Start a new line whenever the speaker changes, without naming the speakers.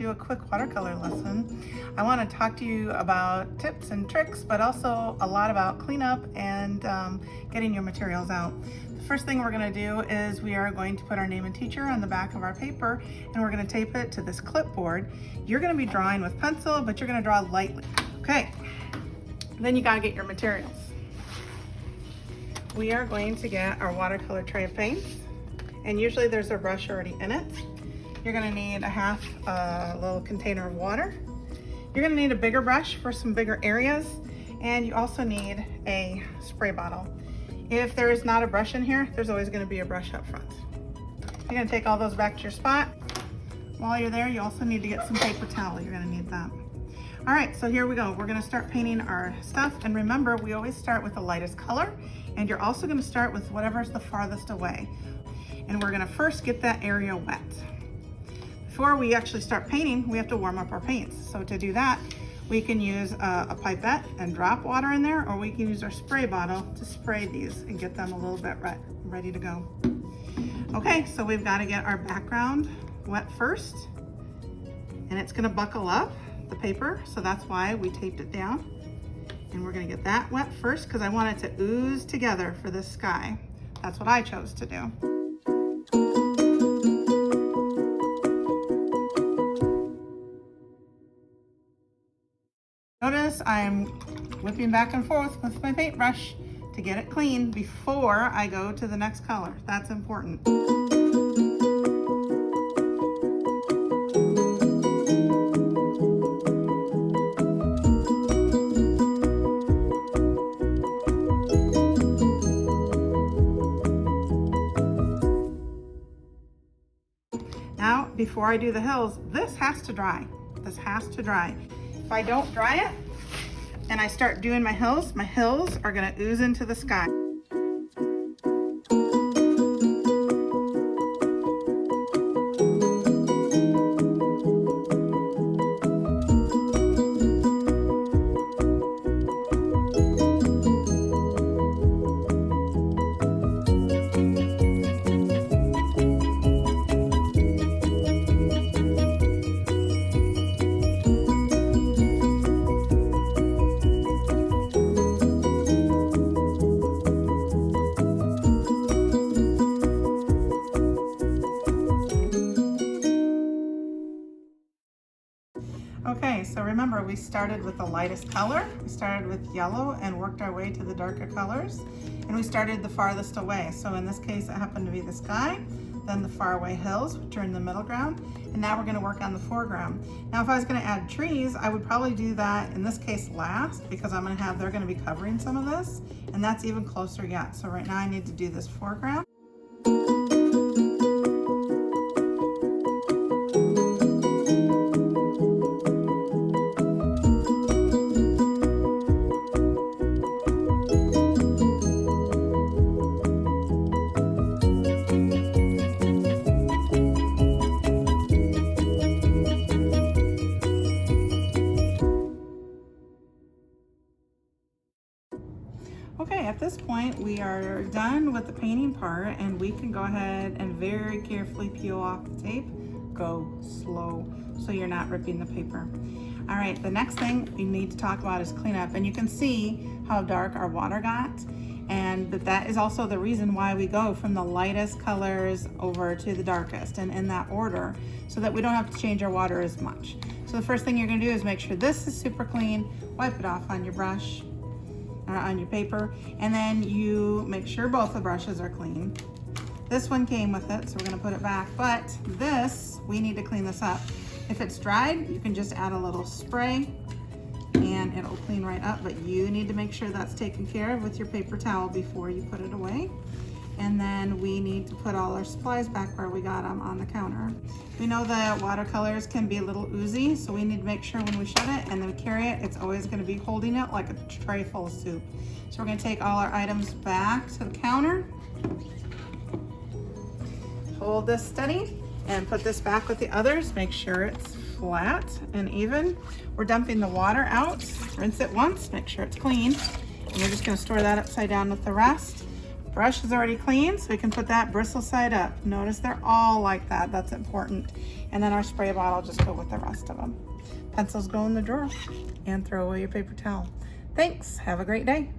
do a quick watercolor lesson. I want to talk to you about tips and tricks, but also a lot about cleanup and getting your materials out. The first thing we're going to do is we are going to put our name and teacher on the back of our paper, and we're going to tape it to this clipboard. You're going to be drawing with pencil, but you're going to draw lightly. Okay, then you got to get your materials. We are going to get our watercolor tray of paints, and usually there's a brush already in it. You're going to need a little container of water. You're going to need a bigger brush for some bigger areas, and you also need a spray bottle. If there is not a brush in here, there's always going to be a brush up front. You're going to take all those back to your spot. While you're there, you also need to get some paper towel. You're going to need that. All right, so here we go. We're going to start painting our stuff, and remember, we always start with the lightest color, and you're also going to start with whatever's the farthest away. And we're going to first get that area wet. Before we actually start painting, we have to warm up our paints. So to do that, we can use a pipette and drop water in there, or we can use our spray bottle to spray these and get them a little bit ready to go. Okay, so we've got to get our background wet first, and it's going to buckle up the paper, so that's why we taped it down. And we're going to get that wet first because I want it to ooze together for this sky. That's what I chose to do. Notice I'm whipping back and forth with my paintbrush to get it clean before I go to the next color. That's important. Now, before I do the hills, this has to dry. This has to dry. If I don't dry it and I start doing my hills are gonna ooze into the sky. Okay, so remember, we started with the lightest color. We started with yellow and worked our way to the darker colors. And we started the farthest away. So in this case, it happened to be the sky, then the faraway hills, which are in the middle ground. And now we're gonna work on the foreground. Now, if I was gonna add trees, I would probably do that, in this case, last, because they're gonna be covering some of this, and that's even closer yet. So right now I need to do this foreground. Okay, at this point, we are done with the painting part, and we can go ahead and very carefully peel off the tape. Go slow so you're not ripping the paper. All right, the next thing we need to talk about is cleanup, and you can see how dark our water got, and that is also the reason why we go from the lightest colors over to the darkest, and in that order, so that we don't have to change our water as much. So the first thing you're gonna do is make sure this is super clean, wipe it off on your brush, on your paper, and then you make sure both the brushes are clean. This one came with it, so we're gonna put it back, but this, we need to clean this up. If it's dried, you can just add a little spray and it'll clean right up, but you need to make sure that's taken care of with your paper towel before you put it away. And then we need to put all our supplies back where we got them on the counter. We know that watercolors can be a little oozy, so we need to make sure when we shut it and then carry it, it's always gonna be holding it like a tray full of soup. So we're gonna take all our items back to the counter. Hold this steady and put this back with the others. Make sure it's flat and even. We're dumping the water out. Rinse it once, make sure it's clean. And we're just gonna store that upside down with the rest. Brush is already clean, so we can put that bristle side up. Notice they're all like that. That's important. And then our spray bottle, just go with the rest of them. Pencils go in the drawer, and throw away your paper towel. Thanks. Have a great day.